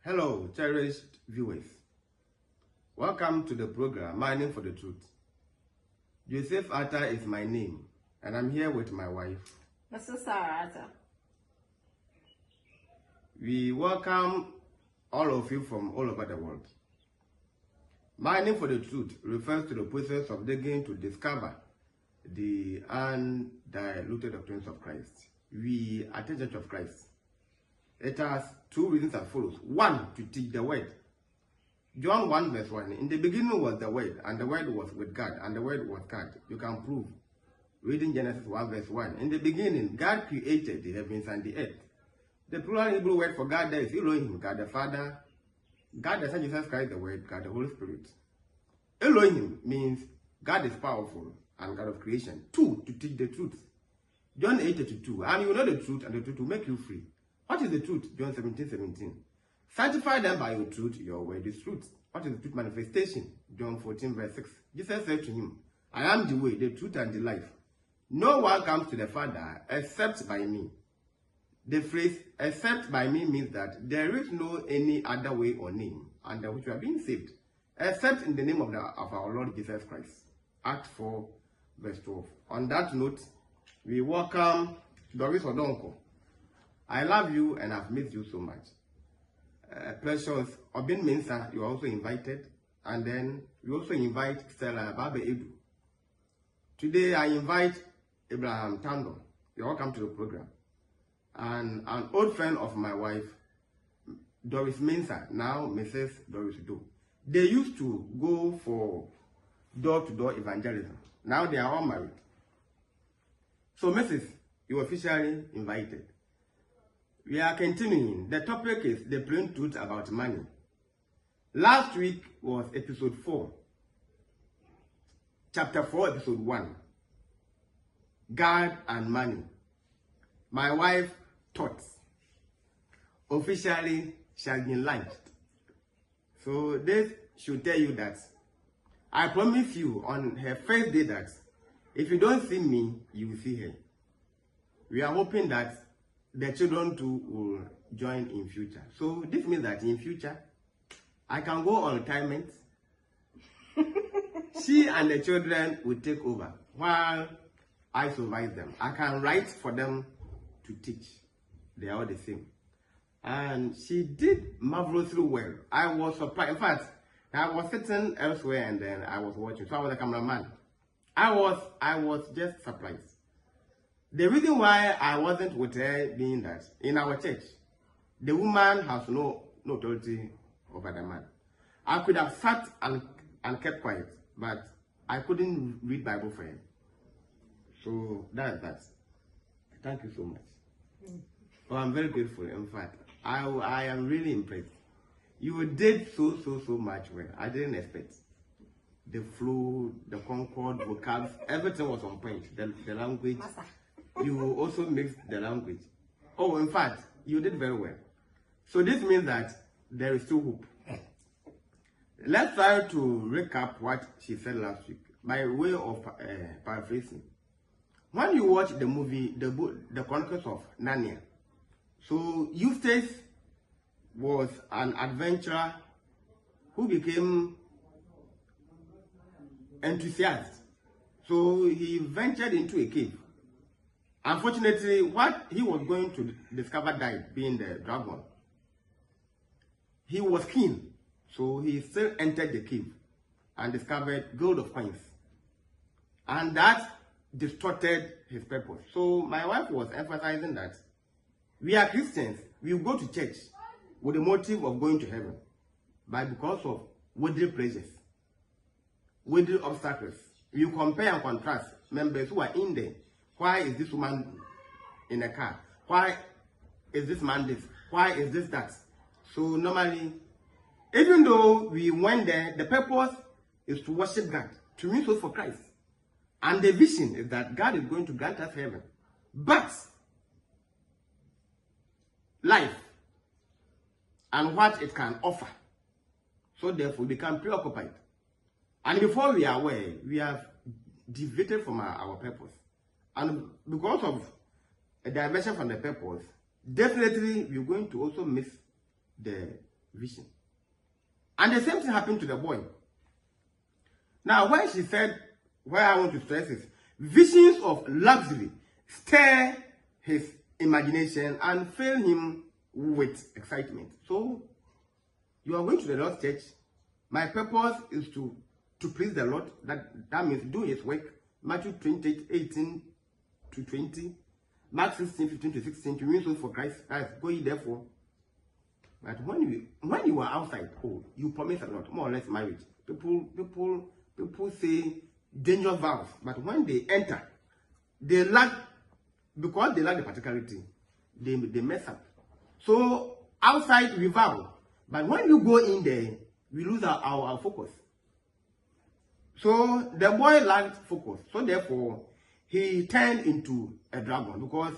Hello, cherished viewers. Welcome to the program, Mining for the Truth. Joseph Atta is my name, and I'm here with my wife, Mrs. Sarah Atta. We welcome all of you from all over the world. Mining for the Truth refers to the process of digging to discover the undiluted doctrines of Christ. We are the Church of Christ. It has two reasons as follows. One, to teach the word. John 1 verse 1. In the beginning was the word, and the word was with God, and the word was God. You can prove. Reading Genesis 1 verse 1. In the beginning, God created the heavens and the earth. The plural Hebrew word for God there is Elohim, God the Father, God the Son, Jesus Christ, the Word, God the Holy Spirit. Elohim means God is powerful and God of creation. Two, to teach the truth. John 8:32. And you know the truth, and the truth will make you free. What is the truth? John 17:17. Sanctify them by your truth, your word is truth. What is the truth manifestation? John 14 verse 6. Jesus said to him, I am the way, the truth, and the life. No one comes to the Father except by me. The phrase except by me means that there is no any other way or name under which we are being saved, except in the name of our Lord Jesus Christ. Acts 4 verse 12. On that note, we welcome Doris Odonko. I love you and I've missed you so much. Precious Obin Mensa, you are also invited. And then we also invite Stella Babe Edu. Today I invite Abraham Tando. You're welcome to the program. And an old friend of my wife, Doris Mensa, now Mrs. Doris Do. They used to go for door-to-door evangelism. Now they are all married. So Mrs., you are officially invited. We are continuing. The topic is the plain truth about money. Last week was episode 4. Chapter 4, episode 1. God and money. My wife thoughts officially shall be launched. So this should tell you that I promise you on her first day that if you don't see me, you will see her. We are hoping that the children too will join in future. So this means that in future, I can go on retirement. She and the children will take over while I supervise them. I can write for them to teach. They are all the same. And she did marvelously well. I was surprised. In fact, I was sitting elsewhere and then I was watching. So I was a cameraman. I was just surprised. The reason why I wasn't with her being that in our church, the woman has no authority over the man. I could have sat and kept quiet, but I couldn't read Bible for her. So that's that. Thank you so much. Oh, I'm very grateful. In fact, I am really impressed. You did so much well. I didn't expect. The flow, the concord, vocabs, everything was on point. The language. You also mixed the language. Oh, in fact, you did very well. So this means that there is still hope. Let's try to recap what she said last week by way of paraphrasing. When you watch the movie, The Chronicles of Narnia, so Eustace was an adventurer who became enthusiastic. So he ventured into a cave. Unfortunately, what he was going to discover died, being the dragon. He was keen, so he still entered the cave and discovered gold of coins. And that distorted his purpose. So my wife was emphasizing that we are Christians, we go to church with the motive of going to heaven, but because of worldly pleasures, worldly obstacles, you compare and contrast members who are in there. Why is this woman in a car? Why is this man this? Why is this that? So normally, even though we went there, the purpose is to worship God, to win souls for Christ. And the vision is that God is going to grant us heaven. But life and what it can offer. So therefore, we become preoccupied. And before we are aware, we have deviated from our purpose. And because of a diversion from the purpose, definitely we're going to also miss the vision. And the same thing happened to the boy. Now, when she said, where I want to stress is, visions of luxury stir his imagination and fill him with excitement. So, you are going to the Lord's church. My purpose is to please the Lord. That means do his work. Matthew 28:18 to 20. Mark 16:15 to 16. To win souls for Christ. Go ye therefore. But when you are outside, you promise a lot, more or less marriage. People say dangerous vows, but when they enter, they lack, because they lack the particularity, they mess up. So outside we vow, but when you go in there, we lose our focus. So the boy lacked focus, so therefore he turned into a dragon, because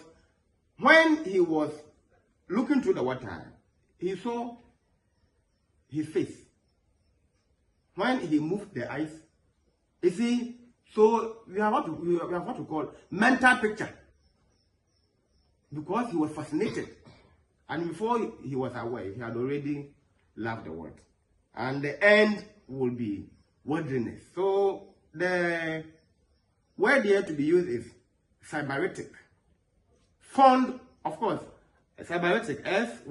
when he was looking through the water, he saw his face. When he moved the eyes, you see, so we have what to call mental picture. Because he was fascinated. And before he was aware, he had already loved the world. And the end will be worldliness. So the word here to be used is cybernetic. Fond, of course, cybernetic, Sybarritic.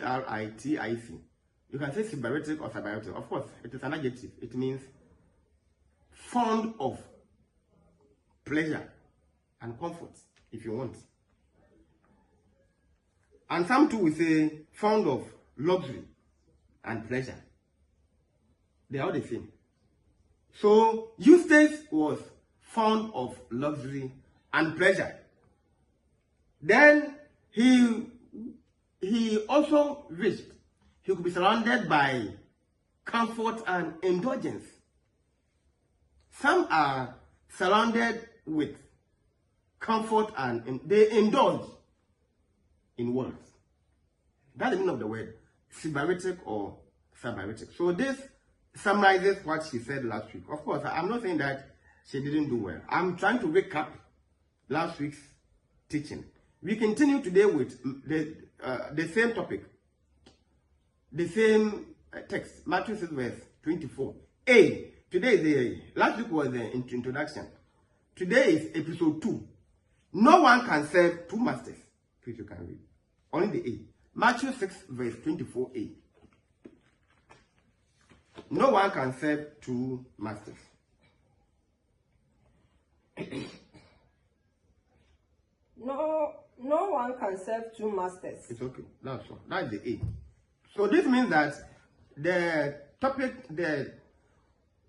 Sybarritic. You can say cybernetic or cybernetic. Of course, it is an adjective. It means fond of pleasure and comfort, if you want. And some too will say fond of luxury and pleasure. They are all the same. So Eustace was fond of luxury and pleasure. Then he also wished he could be surrounded by comfort and indulgence. Some are surrounded with comfort and they indulge in words. That's the meaning of the word, Sybarritic or Sybarritic. So this summarizes what she said last week. Of course, I'm not saying that she didn't do well. I'm trying to recap last week's teaching. We continue today with the same topic, the same text, Matthew 6 verse 24. A. Today is the last week was the introduction. Today is episode 2. No one can serve two masters. Please, you can read. Only the A. Matthew 6 verse 24a. No one can serve two masters. No one can serve two masters. It's okay. That's all. That's the A. So this means that the topic, the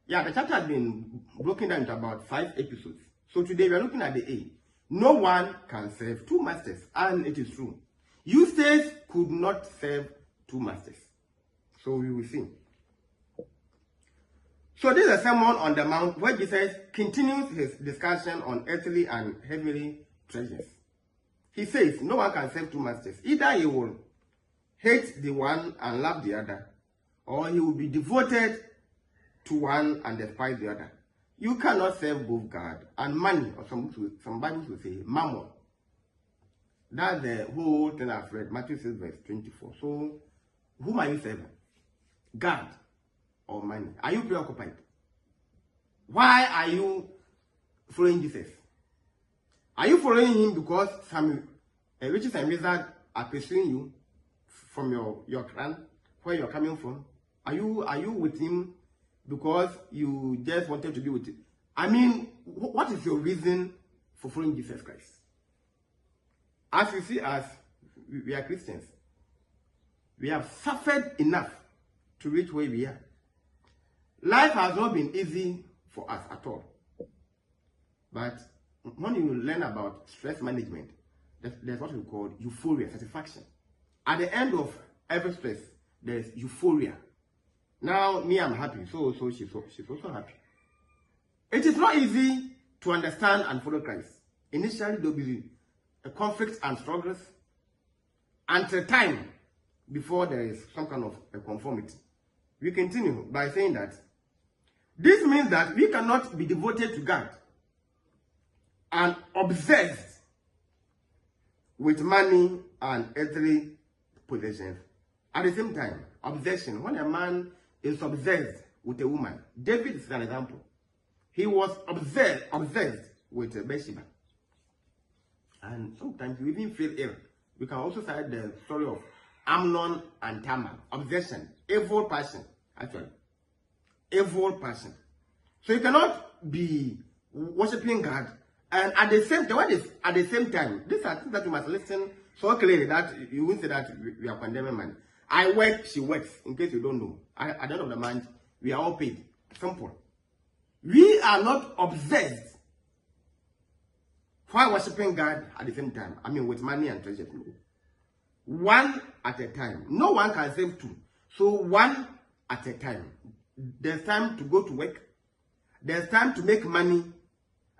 chapter has been broken down into about 5 episodes. So today we are looking at the A. No one can serve two masters, and it is true. Eustace could not serve two masters. So we will see. So this is a Sermon on the Mount where Jesus continues his discussion on earthly and heavenly treasures. He says no one can serve two masters. Either he will hate the one and love the other, or he will be devoted to one and despise the other. You cannot serve both God and money, or some Bibles will say mammon. That's the whole thing I've read, Matthew 6 verse 24. So, whom are you serving? God or money? Are you preoccupied? Why are you following Jesus? Are you following him because some witches and wizards are pursuing you from your clan, where you're coming from? Are you with him because you just wanted to be with him? I mean, what is your reason for following Jesus Christ? As you see, as we are Christians, we have suffered enough to reach where we are. Life has not been easy for us at all. But when you learn about stress management, there's what we call euphoria, satisfaction. At the end of every stress, there's euphoria. Now, me, I'm happy. So she's also happy. It is not easy to understand and follow Christ. Initially, there'll be a conflict and struggles until time before there is some kind of a conformity. We continue by saying that this means that we cannot be devoted to God and obsessed with money and earthly possessions. At the same time, obsession. When a man is obsessed with a woman, David is an example. He was obsessed with Bathsheba. And sometimes you even feel ill. We can also cite the story of Amnon and Tamar. Obsession, evil passion, actually. Evil passion. So you cannot be worshiping God and at the same time, these are things that you must listen so clearly that you won't say that we are condemning man. I work, she works, in case you don't know. At the end of the month, we are all paid. Simple. We are not obsessed while worshiping God at the same time. I mean, with money and treasure. No. One at a time. No one can save two. So one at a time. There's time to go to work. There's time to make money.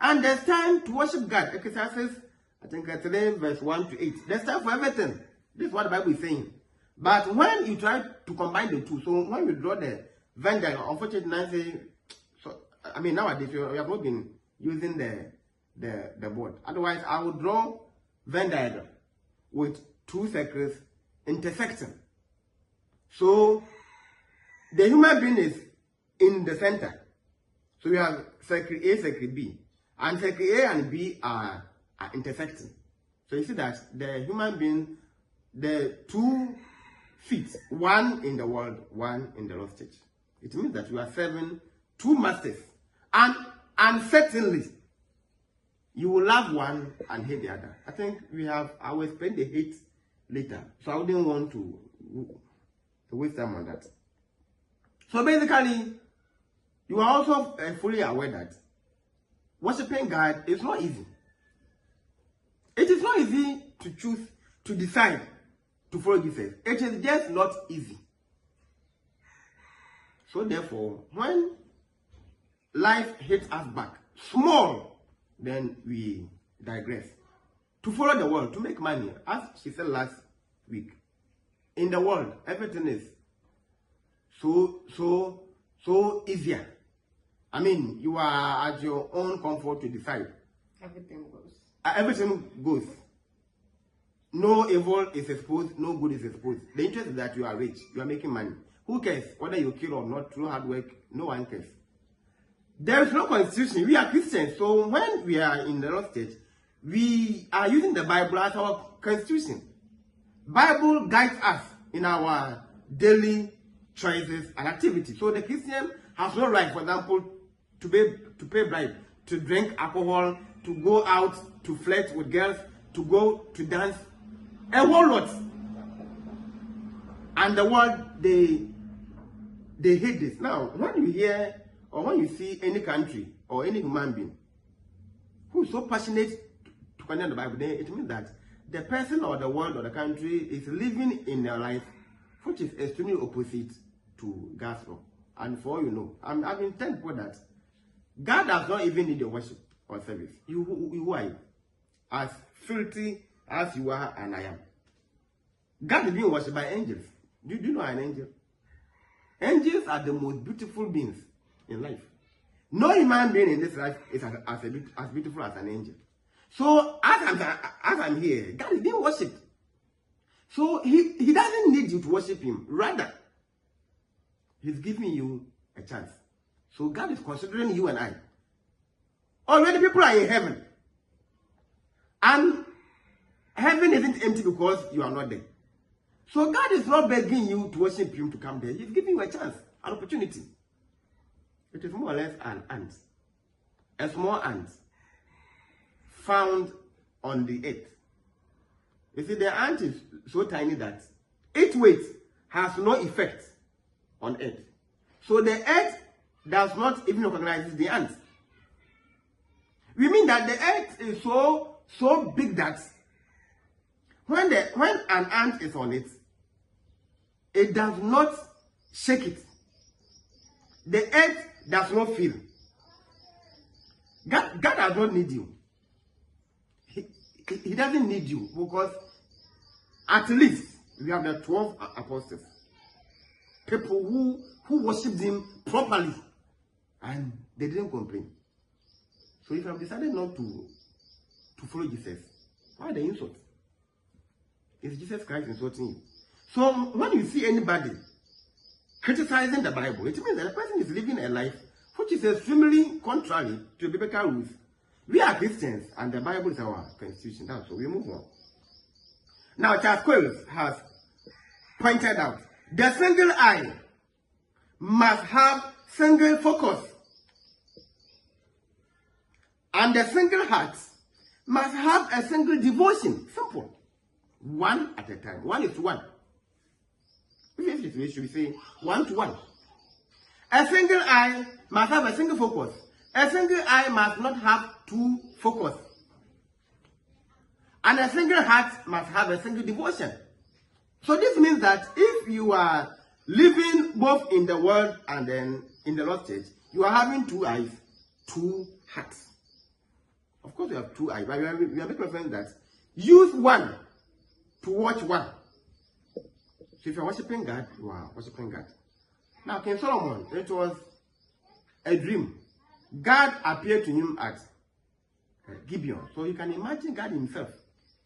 And there's time to worship God. Ecclesiastes, I think 3 verse 1 to 8. There's time for everything. This is what the Bible is saying. But when you try to combine the two, so when you draw the Venn diagram, unfortunately, so I mean nowadays we have not been using the board. Otherwise, I would draw Venn diagram with two circles intersecting. So the human being is in the center. So we have circle A, circle B. And circle A and B are intersecting. So you see that the human being, the 2 feet, one in the world, one in the lost church. It means that you are serving 2 masters. And certainly, you will love one and hate the other. I think I will explain the hate later. So I wouldn't want to waste time on that. So basically, you are also fully aware that worshiping God is not easy. It is not easy to choose, to decide to follow Jesus. It is just not easy. So therefore, when life hits us back, small, then we digress. To follow the world, to make money, as she said last week, in the world, everything is so easier. I mean, you are at your own comfort to decide. Everything goes. Everything goes. No evil is exposed, no good is exposed. The interest is that you are rich, you are making money. Who cares whether you kill or not through hard work? No one cares. There is no constitution. We are Christians, so when we are in the Lord's stage, we are using the Bible as our constitution. Bible guides us in our daily choices and activities. So the Christian has no right, for example, to pay bribe, to drink alcohol, to go out, to flirt with girls, to go to dance, a whole lot. And the world, they hate this. Now, when you hear or when you see any country or any human being who is so passionate to condemn the Bible, then it means that the person or the world or the country is living in a life which is extremely opposite to God's law. And for all you know, I've been telling people that God does not even need your worship or service. You are you? As filthy as you are and I am. God is being worshipped by angels. Do you know an angel? Angels are the most beautiful beings in life. No human being in this life is as beautiful as an angel. So as I'm here, God is being worshipped. So he doesn't need you to worship him. Rather, he's giving you a chance. So God is considering you and I. Already people are in heaven. And heaven isn't empty because you are not there. So God is not begging you to worship him to come there. He's giving you a chance, an opportunity. It is more or less an ant. A small ant found on the earth. You see, the ant is so tiny that its weight has no effect on earth. So the earth does not even recognize the ant. We mean that the earth is so big that when an ant is on it, it does not shake it. The earth does not feel. God does not need you. He doesn't need you because at least we have the 12 apostles. People who worshipped him properly and they didn't complain. So if you have decided not to follow Jesus, why the insult? Is Jesus Christ insulting you? So when you see anybody criticizing the Bible, it means that the person is living a life which is extremely contrary to biblical rules. We are Christians and the Bible is our constitution. That's so we move on. Now, Charles Quells has pointed out the single eye must have single focus, and the single heart must have a single devotion. Simple. One at a time. 1 is to 1. We should say 1 to 1. A single eye must have a single focus. A single eye must not have 2 focus. And a single heart must have a single devotion. So this means that if you are living both in the world and then in the Lord's church, you are having 2 eyes, 2 hearts. Of course, you have 2 eyes, but we are making reference that use 1 to watch 1. So if you are worshiping God, you are worshiping God. Now, King Solomon, it was a dream. God appeared to him at Gibeon. So you can imagine God himself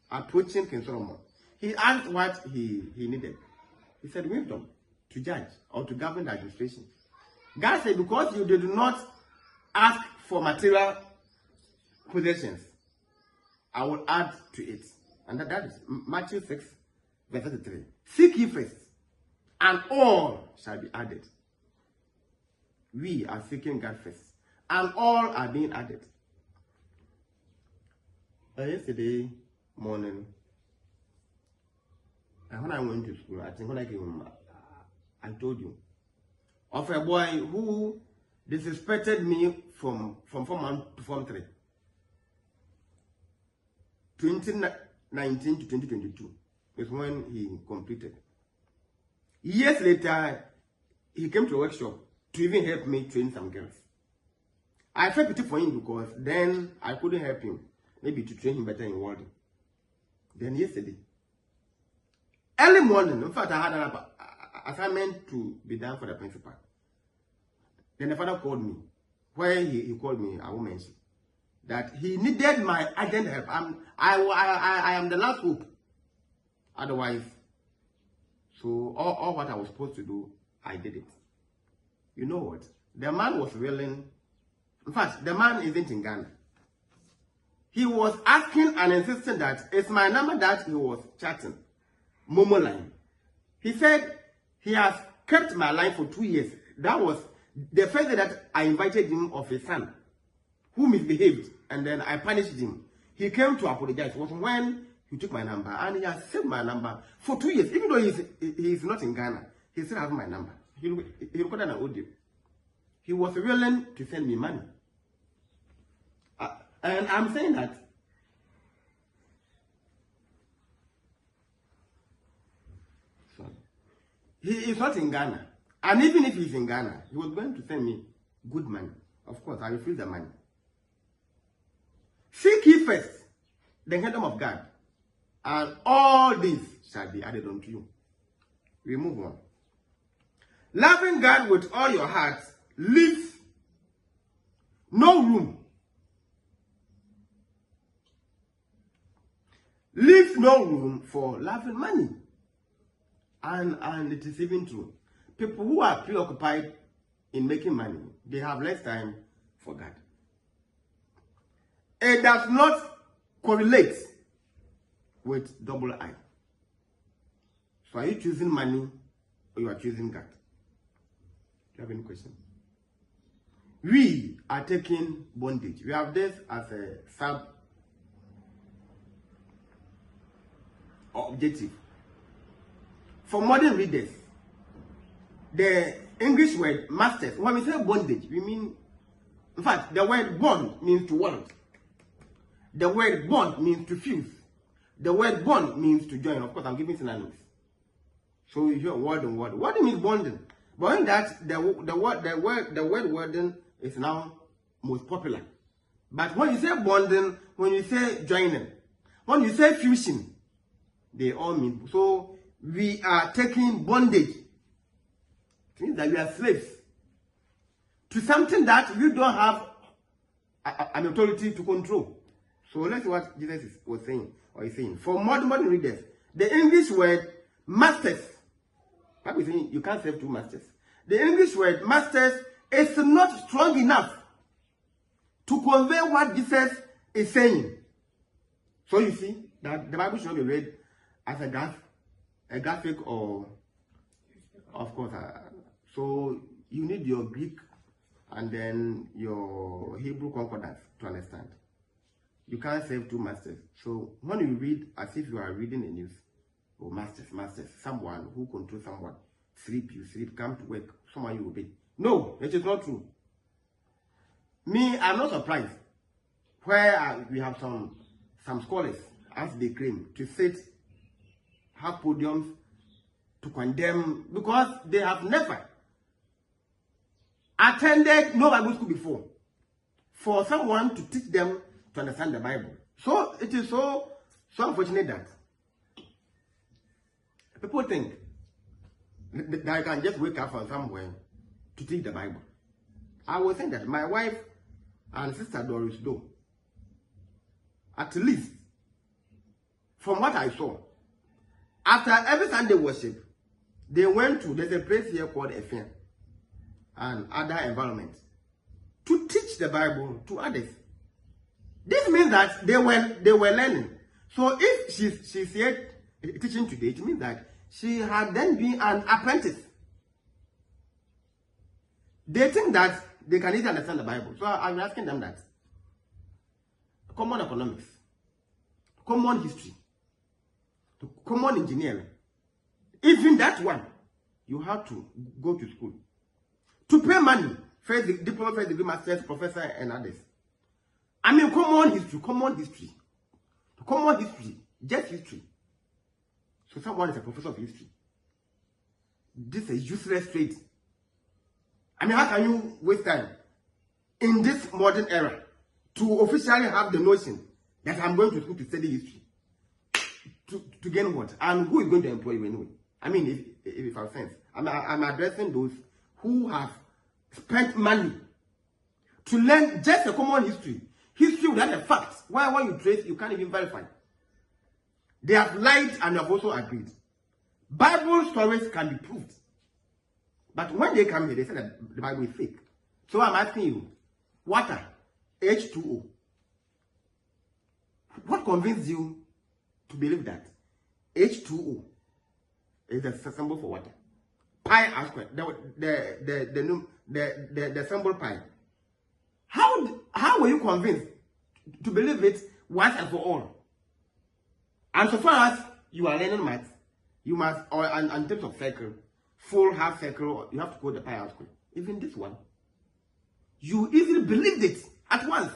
approaching King Solomon. He asked what he needed. He said, wisdom to judge or to govern the administration. God said, because you did not ask for material possessions, I will add to it. And that is Matthew 6, verse 33. Seek ye first, and all shall be added. We are seeking God first, and all are being added. Yesterday morning, and when I went to school, I think when I came home, I told you of a boy who disrespected me from Form 1 to Form 3. 2019 to 2022 is when he completed. Years later, he came to a workshop to even help me train some girls. I felt pity for him because then I couldn't help him, maybe to train him better in welding. Then yesterday, early morning, in fact, I had an assignment to be done for the principal. Then the father called me. Where he called me, I won't mention, that he needed my urgent help. I am the last hope. Otherwise, so all what I was supposed to do, I did it. You know what? The man was willing. In fact, the man isn't in Ghana. He was asking and insisting that it's my number that he was chatting. Momo line. He said he has kept my line for 2 years. That was the first day that I invited him of his son, who misbehaved, and then I punished him. He came to apologize. It was when he took my number, and he has saved my number for 2 years. Even though he's not in Ghana, he still has my number. He recorded an audio. He was willing to send me money. And I'm saying that he is not in Ghana. And even if he's in Ghana, he was going to send me good money. Of course, I refuse the money. Seek ye first the kingdom of God, and all these shall be added unto you. We move on. Loving God with all your heart leaves no room. Leaves no room for loving money. And it is even true. People who are preoccupied in making money, they have less time for God. It does not correlate with double I. So are you choosing money or you are choosing God? Do you have any question? We are taking bondage. We have this as a sub objective. For modern readers, the English word masters, when we say bondage, we mean, in fact, the word bond means to want. The word bond means to fuse. The word bond means to join. Of course, I'm giving synonyms. So you hear word and word. What means bonding? But in that, the word wording is now most popular. But when you say bonding, when you say joining, when you say fusion, they all mean. So we are taking bondage. It means that we are slaves to something that you don't have an authority to control. So let's see what Jesus was saying or is saying. For modern readers, The English word masters, Bible is saying you can't serve two masters. The English word masters is not strong enough to convey what Jesus is saying. So you see that the Bible should not be read as a graphic or, of course, so you need your Greek and then your Hebrew concordance to understand. You can't serve two masters. So when you read as if you are reading a news, oh, masters, someone who controls someone, you sleep, come to work, someone you obey. No, it is not true. Me, I'm not surprised where we have some scholars, as they claim, to have podiums to condemn, because they have never attended no Bible school before, for someone to teach them to understand the Bible. So it is so unfortunate that people think that I can just wake up from somewhere to teach the Bible. I was saying that my wife and sister Doris do, at least from what I saw, after every Sunday worship, they went to, there's a place here called Efin and other environments, to teach the Bible to others. This means that they were learning. So if she's here teaching today, it means that she had then been an apprentice. They think that they can easily understand the Bible. So I'm asking them that. Common economics, common history, common engineering. Even that one, you have to go to school. To pay money, first diploma, first degree, master's, professor, and others. I mean, common history, just history. So someone is a professor of history. This is useless trade. I mean, how can you waste time in this modern era to officially have the notion that I'm going to school to study history? To gain what? And who is going to employ you anyway? I mean, if I sense, I'm addressing those who have spent money to learn just a common history. History without a fact. Why when you trace, you can't even verify. They have lied and have also agreed. Bible stories can be proved. But when they come here, they say that the Bible is fake. So I'm asking you, water, H2O. What convinced you to believe that H2O is the symbol for water? Pi r squared, the symbol pi. How were you convinced to believe it once and for all? And so far as you are learning maths, you must, or in terms of circle, full, half circle, you have to go the pi r squared. Even this one, you easily believed it at once.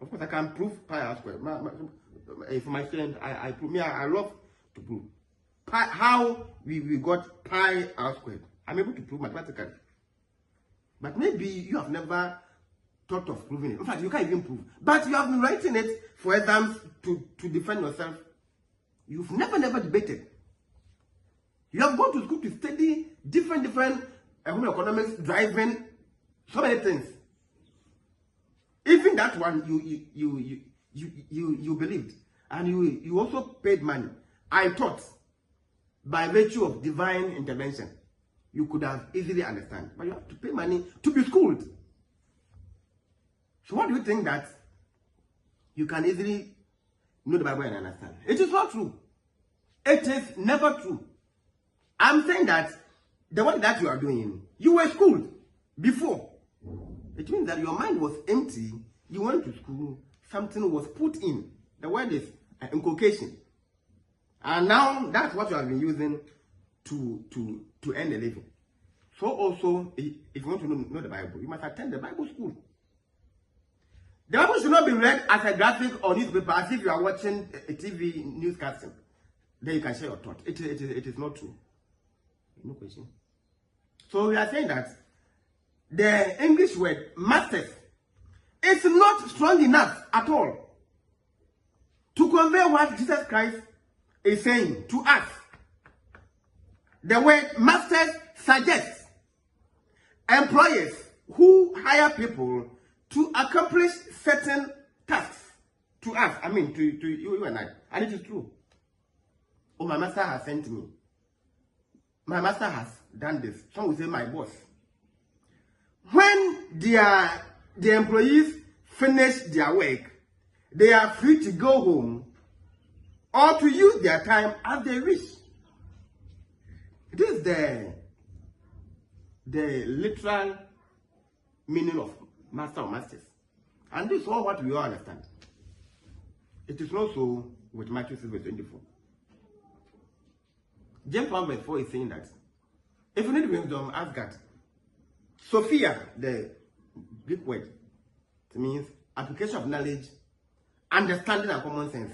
Of course, I can prove pi r squared. For my students, I prove. Me, I love to prove. How we got pi r squared. I'm able to prove mathematically. But maybe you have never thought of proving it. In fact, you can't even prove. But you have been writing it for exams to defend yourself. You've never debated. You have gone to school to study different economics, driving, so many things. Even that one, you believed, and you also paid money. I thought, by virtue of divine intervention, you could have easily understand, but you have to pay money to be schooled. So what do you think that you can easily know the Bible and understand? It is not true. It is never true. I'm saying that the work that you are doing, you were schooled before. It means that your mind was empty. You went to school, something was put in. The word is inculcation. And now that's what you have been using to earn a living. So also, if you want to know the Bible, you must attend the Bible school. The Bible should not be read as a graphic or newspaper, as if you are watching a TV newscasting. Then you can share your thought. It is not true. No question. So we are saying that the English word masters is not strong enough at all to convey what Jesus Christ is saying to us. The word masters suggests employers who hire people to accomplish certain tasks to us. I mean, to you and I. And it is true. Oh, my master has sent me. My master has done this. Some will say my boss. When the employees finish their work, they are free to go home or to use their time as they wish. This is the literal meaning of master or masters. And this is all what we all understand. It is not so with Matthew 6 verse 24. James 1 verse 4 is saying that if you need wisdom, ask God. Sophia, the Greek word, it means application of knowledge, understanding, and common sense.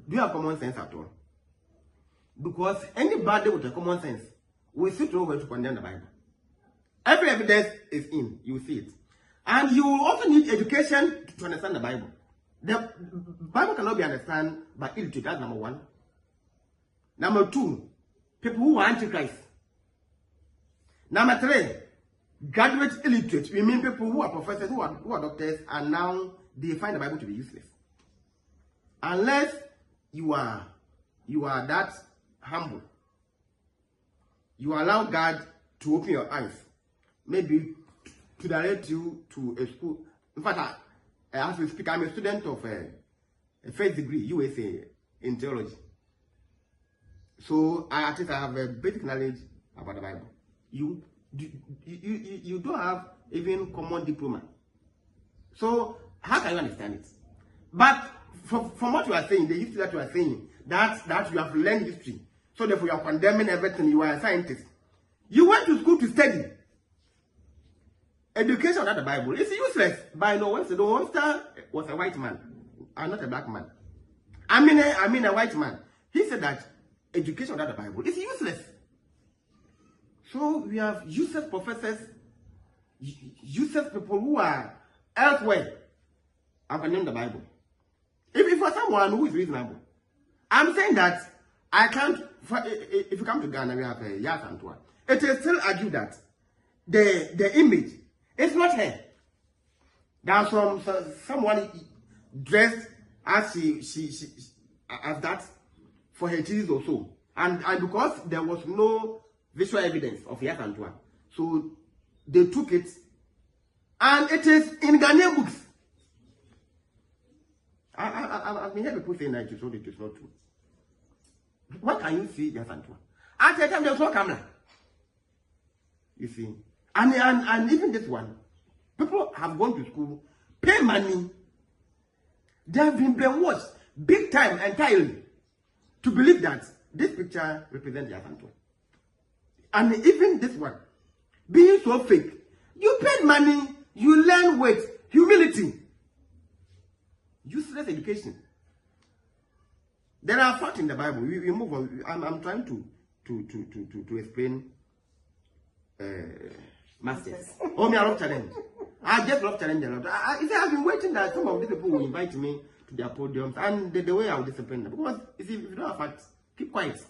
Do you have common sense at all? Because anybody with a common sense will sit over to condemn the Bible. Every evidence is in, you see it. And you will also need education to understand the Bible. The Bible cannot be understood by illiterate, that's number one. Number two, people who are antichrist. Number three, graduate illiterate. We mean people who are professors, who are doctors, and now they find the Bible to be useless. Unless you are that humble, you allow God to open your eyes, maybe to direct you to a school. In fact, as we speak, I'm a student of a first degree, USA, in theology. So at least I have a basic knowledge about the Bible. You don't have even common diploma. So how can you understand it? But from what you are saying, the history that you are saying, that you have learned history, so therefore you are condemning everything, you are a scientist. You went to school to study. Education without the Bible is useless. By no one, the monster was a white man, and not a black man. I mean a white man. He said that education without the Bible is useless. So we have useless professors, useless people who are elsewhere and condemn the Bible. If for someone who is reasonable, I'm saying that I can't. If you come to Ghana, we have a JoSA. It is still argued that the image is not her. There's someone dressed as she as that for her Jesus or so, and because there was no visual evidence of JoSA, so they took it, and it is in Ghanaian books. I've been hearing people saying that it is not true. What can you see JoSA? At the time there was no camera. You see, and even this one, people have gone to school, pay money. They have been brainwashed big time entirely to believe that this picture represents JoSA. And even this one, being so fake, you paid money, you learn with humility. Useless education. There are facts in the Bible. We move on. I'm trying to explain masters. Oh, me, I love challenge. I just love challenge a lot. I've been waiting that some of these people will invite me to their podiums, and the way I will discipline them. Because if you don't have facts, keep quiet.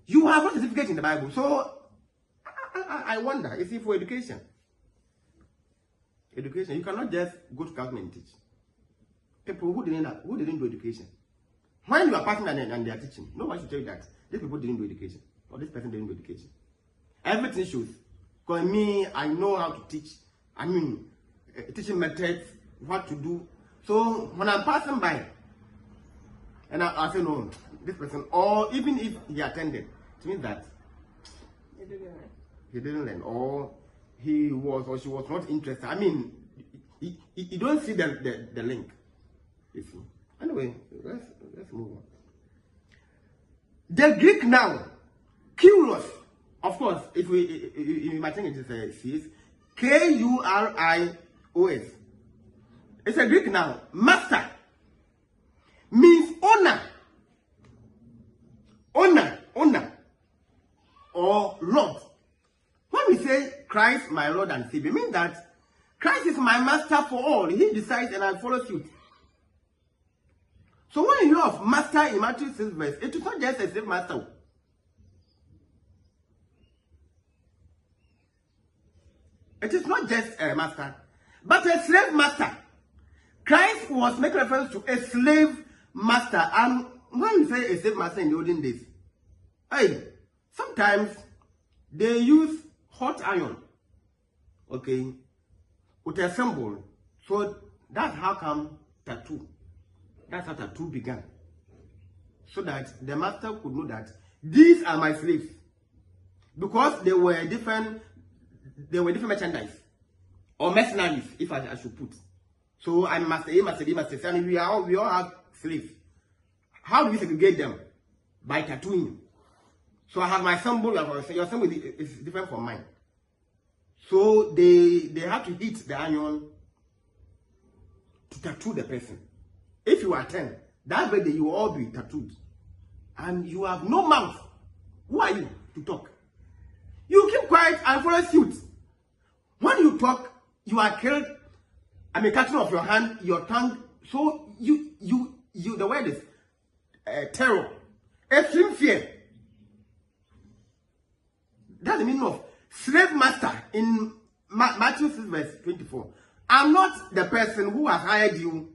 You have a certificate in the Bible, so I wonder. You see, for education, you cannot just go to classroom and teach. People who didn't do education. When you are passing and they are teaching, no one should tell you that these people didn't do education or this person didn't do education. Everything shows. Because me, I know how to teach. I mean, teaching methods, what to do. So when I'm passing by, and I say no, this person, or even if he attended, it means that he didn't learn, or he was or she was not interested. I mean, you don't see the link. You see. Anyway, let's move on. The Greek noun, kurios, of course, if we might think it is K-U-R-I-O-S. It's a Greek noun. Master means owner, or Lord. When we say Christ, my Lord and Savior, it means that Christ is my master for all. He decides and I follow suit. So when you hear of master in Matthew 6 verse, it is not just a slave master. It is not just a master, but a slave master. Christ was making reference to a slave master, and when you say a slave master in the olden days, hey, sometimes they use hot iron, okay, with a symbol. So that's how come tattoo. That's how tattoo began. So that the master could know that these are my slaves. Because they were different merchandise. Or mercenaries, if I should put. So I'm master A, master B, master C. I mean, we all have slaves. How do we segregate them? By tattooing. So I have my symbol, your symbol is different from mine. So they have to hit the iron to tattoo the person. If you are 10, that way you will all be tattooed. And you have no mouth. Who are you to talk? You keep quiet and follow suit. When you talk, you are killed. I mean, cutting off your hand, your tongue. So the word is terror, extreme fear. That's the meaning of slave master in Matthew 6 verse 24. I'm not the person who has hired you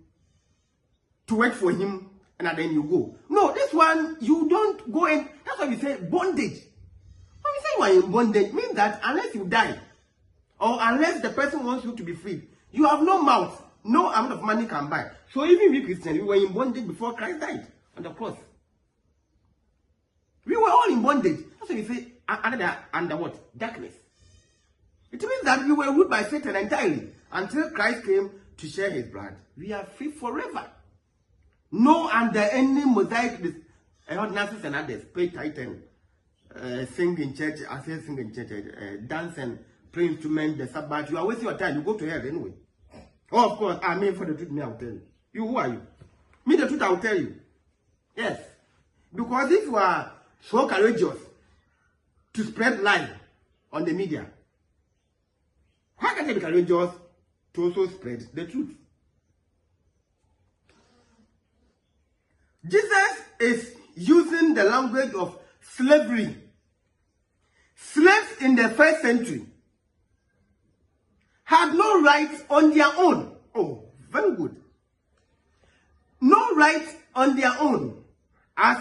to work for him and then you go. No, this one, you don't go in. That's why we say bondage. When we say you are in bondage, it means that unless you die, or unless the person wants you to be free, you have no mouth, no amount of money can buy. So even we Christians, we were in bondage before Christ died on the cross. We were all in bondage. That's why we say under what? Darkness. It means that we were ruled by Satan entirely until Christ came to share his blood. We are free forever. No under any mosaic ordinances and others. Pay tithe, sing in church, I say sing in church, dance and play instruments, the Sabbath. You are wasting your time. You go to hell anyway. Oh, of course, I mean for the truth, me, I will tell you. You, who are you? Me, the truth, I will tell you. Yes. Because if you are so courageous to spread lies on the media, how can you be courageous to also spread the truth? Jesus is using the language of slavery. Slaves in the first century had no rights on their own. Oh, very good. No rights on their own as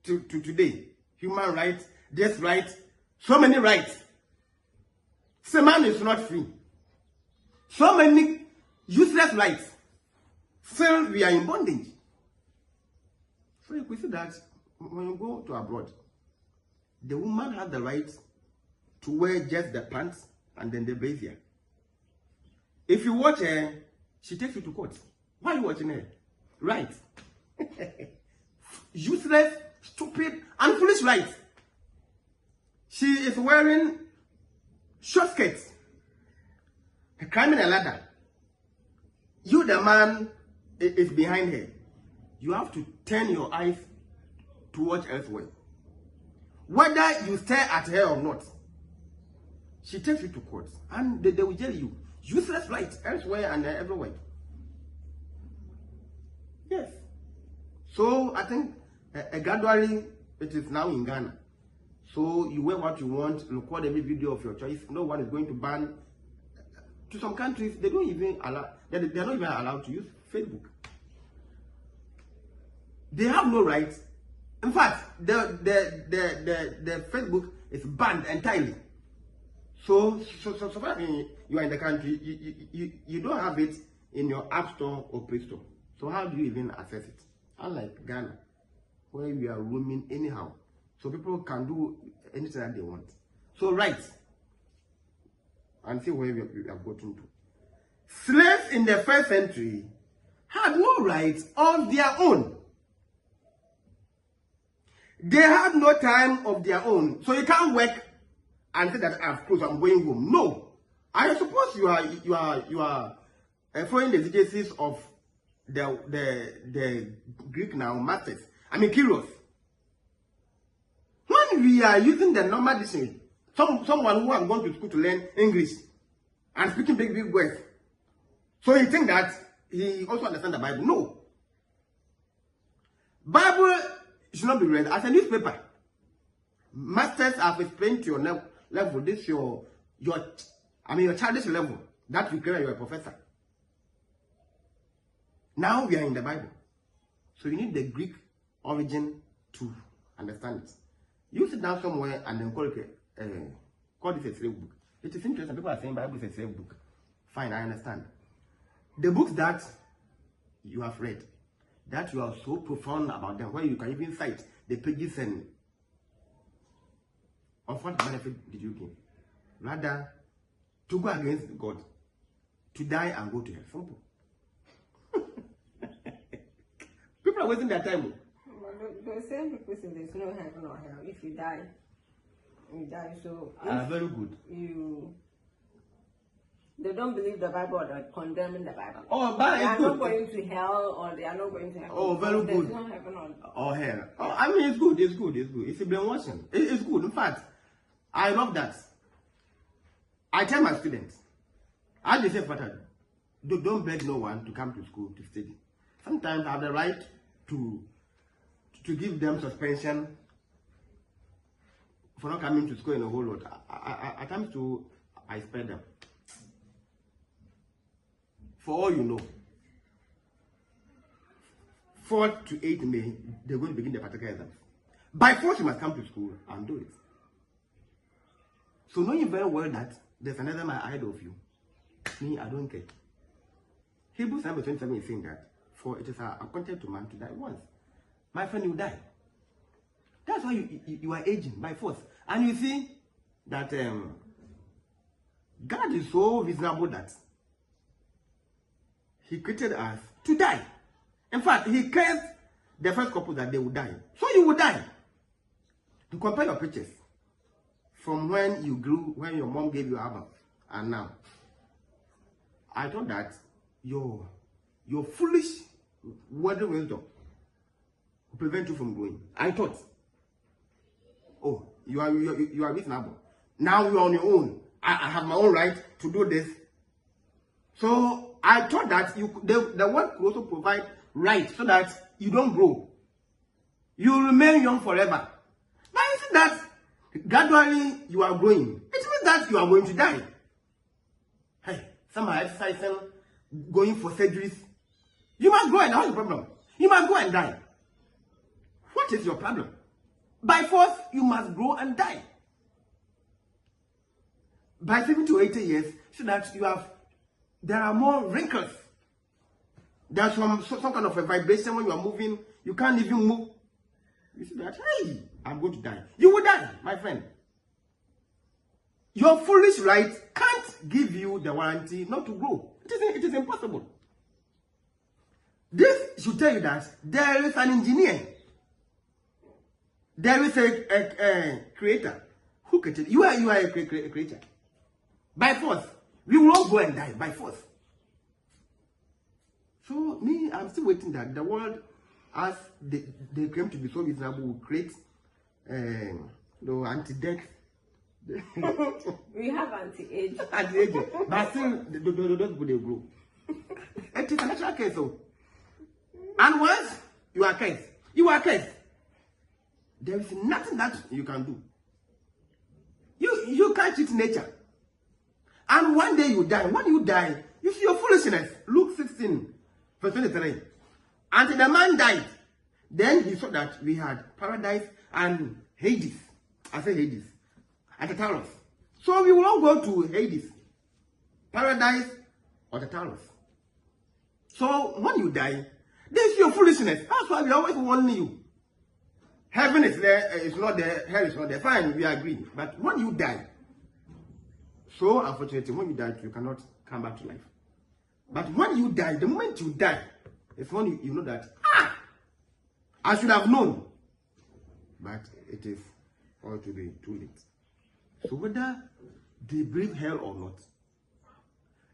to today. Human rights, this right, so many rights. So man is not free. So many useless rights. Still, we are in bondage. So you could see that when you go to abroad, the woman has the right to wear just the pants and then the brazier. If you watch her, she takes you to court. Why are you watching her? Right. Useless, stupid, and foolish rights. She is wearing short skirts, climbing a ladder. You, the man, is behind her. You have to turn your eyes towards elsewhere. Whether you stare at her or not, she takes you to court and they will jail you. Useless rights elsewhere and everywhere. Yes. So I think gradually it is now in Ghana. So you wear what you want, record every video of your choice. No one is going to ban. To some countries, they don't even allow. They are not even allowed to use Facebook. They have no rights. In fact, the Facebook is banned entirely. So far you are in the country, you don't have it in your App Store or Play Store. So how do you even access it? Unlike Ghana, where we are roaming anyhow. So people can do anything that they want. So rights. And see where we have gotten to. Slaves in the first century had no rights of their own. They had no time of their own. So you can't work and say that I've closed, I'm going home. No. I suppose you are following the exegesis of the Greek now masters. I mean Kyrios. When we are using the normal dictionary, someone who has gone to school to learn English and speaking big words, so he think that he also understands the Bible. No. Bible should not be read as a newspaper. Masters have explained to your level. This is your childish level that you carry. You're a professor. Now we are in the Bible, so you need the Greek origin to understand it. You sit down somewhere and then call this a slave book. It is interesting. People are saying Bible is a slave book. Fine, I understand. The books that you have read, that you are so profound about them, where you can even cite the pages and of what benefit did you gain? Rather, to go against God, to die and go to hell. Simple. People are wasting their time. The same people say there's no heaven or hell. If you die, you die. So Very good. They don't believe the Bible or they're condemning the Bible. Oh, they are good. not going to hell or they are not going to heaven. Oh, very good. There's no heaven or hell. Oh, I mean, it's good. It's good. It's good. It's a brainwashing. It's good. In fact, I love that. I tell my students, I just say, Father, don't beg no one to come to school to study. Sometimes I have the right to give them suspension for not coming to school in a whole lot. At times I spare them. For all you know, 4 to 8 May, they're going to begin the practical exams. By force, you must come to school and do it. So knowing very well that there's another man ahead of you, me, I don't care. Hebrews 7:27 is saying that, for it is appointed to man to die once. My friend, you die. That's why you are aging by force. And you see that God is so reasonable that he created us to die. In fact, he cursed the first couple that they would die. So you will die. To compare your pictures from when you grew, when your mom gave you Abba, and now, I thought that your foolish worldly wisdom will prevent you from growing. I thought, oh, you are reasonable. Now you are on your own. I have my own right to do this. So I thought that the world could also provide right so that you don't grow. You remain young forever. But you see that gradually you are growing. It means that you are going to die. Hey, some are exercising, going for surgeries. You must go and die. What's the problem? You must go and die. What is your problem? By force, you must grow and die. By 70 to 80 years, so that there are more wrinkles. There's some kind of a vibration when you are moving. You can't even move. You see that, hey, I'm going to die. You will die, my friend. Your foolish right can't give you the warranty not to grow. It is impossible. This should tell you that there is an engineer. There is a creator who created you. You are a creator. By force. We will all go and die by force. So me, I'm still waiting that the world, as they claim to be so reasonable, will create anti-death. We have anti-age. Anti-aging. But still, those people, they grow. It is a natural case. So. And once you are cursed, you are cursed. There is nothing that you can do. You can't cheat nature. And one day you die. When you die, you see your foolishness. Luke 16, verse 23. Until the man died, then he saw that we had paradise and Hades. I say Hades. And the Tartarus. So we will all go to Hades. Paradise or the Tartarus. So when you die, this is your foolishness. That's why we always warn you. Heaven is there, it's not there, hell is not there. Fine, we agree. But when you die, so unfortunately, when you die, you cannot come back to life. But when you die, the moment you die, it's when you know that, I should have known. But it is all to be too late. So whether they believe hell or not,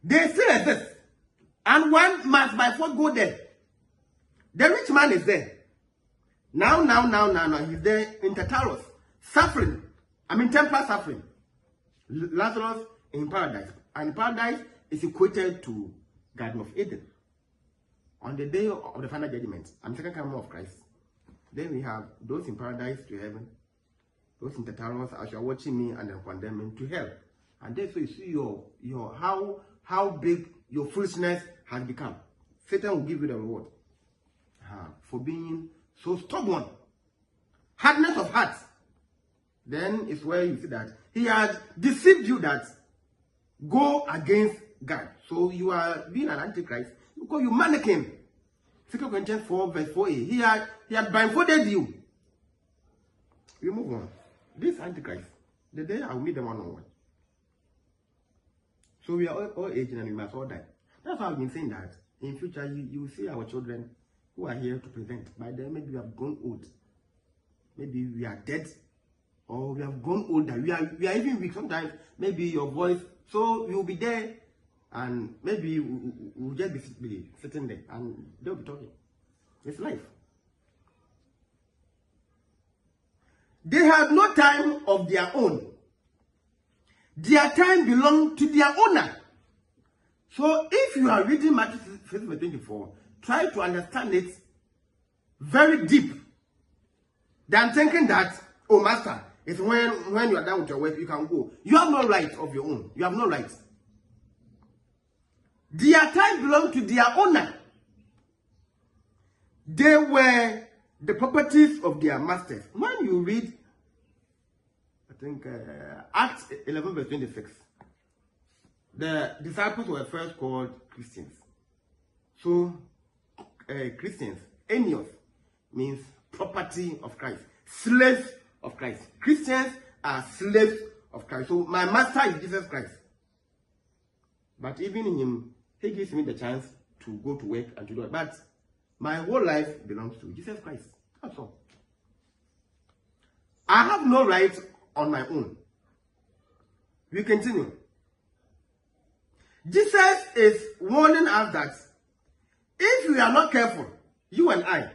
they still exist. And one must by force go there. The rich man is there. Now, he's there in Tartarus, suffering. temporary suffering. Lazarus in paradise. And paradise is equated to Garden of Eden. On the day of the final judgment, and second coming of Christ, then we have those in paradise to heaven, those in Tartarus, as you are watching me, and then condemning to hell. And then so you see your how big your foolishness has become. Satan will give you the reward for being So stubborn. Hardness of heart. Then is where you see that he had deceived you that go against God. So you are being an antichrist because you mannequin. 2 Corinthians 4 verse 4a. He had blindfolded you. We move on. This antichrist, the day I will meet them one-on-one. So we are all aging and we must all die. That's why I've been saying that in future you will see our children who are here to present. By then maybe we have grown old. Maybe we are dead. Or we have grown older. We are even weak sometimes. Maybe your voice. So you will be there, and maybe we'll just be sitting there, and they'll be talking. It's life. They had no time of their own. Their time belonged to their owner. So if you are reading Matthew 6:24, try to understand it very deep. Than thinking that, oh master, it's when you are done with your work, you can go. You have no right of your own. You have no right. Their time belonged to their owner. They were the properties of their masters. When you read, I think, Acts 11 verse 26, the disciples were first called Christians. So, Christians, Enios, means property of Christ. Slaves of Christ. Christians are slaves of Christ. So my master is Jesus Christ. But even in him, he gives me the chance to go to work and to do it. But my whole life belongs to Jesus Christ. That's all. I have no right on my own. We continue. Jesus is warning us that if we are not careful, you and I,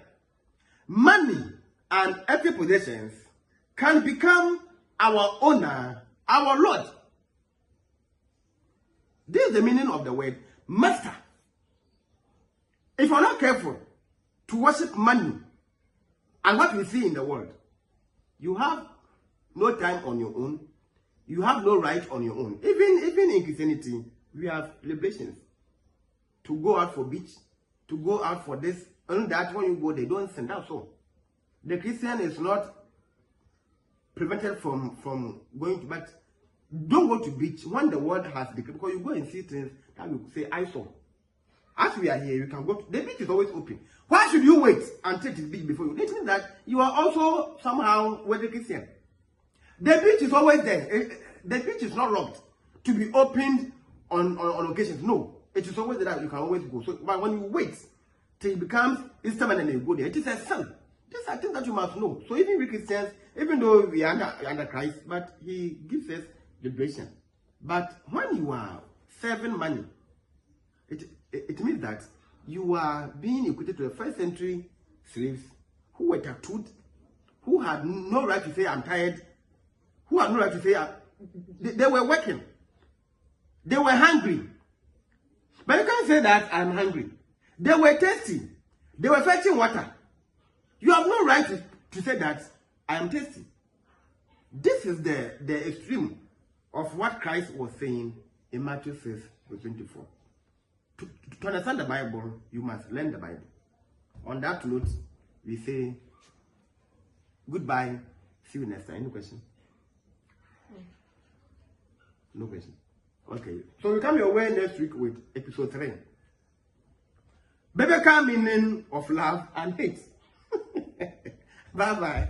money and earthly possessions can become our owner, our Lord. This is the meaning of the word master. If you're not careful to worship money and what we see in the world, you have no time on your own. You have no right on your own. Even in Christianity, we have liberations. To go out for beach, to go out for this, and that when you go, they don't send out. So the Christian is not prevented from going to, but don't go to beach when the world has declared, because you go and see things that you say, I saw. As we are here, you can go to, the beach is always open. Why should you wait until it is beach before you? It means that you are also somehow with the Christian. The beach is always there. The beach is not locked to be opened on occasions. No, it is always there that you can always go. So, but when you wait till it becomes Easter and then you go there, it is a sin. This is a thing that you must know. So even we Christians, even though we are under Christ, but he gives us liberation. But when you are serving money, it means that you are being equated to the first century slaves who were tattooed, who had no right to say, I'm tired, who had no right to say, they were working. They were hungry. But you can't say that I'm hungry. They were thirsty. They were fetching water. You have no right to say that I am thirsty. This is the extreme of what Christ was saying in Matthew 6, verse 24. To understand the Bible, you must learn the Bible. On that note, we say goodbye. See you next time. Any question? No question. Okay. So we come your way next week with episode 3. Biblical meaning of love and hate. Bye-bye.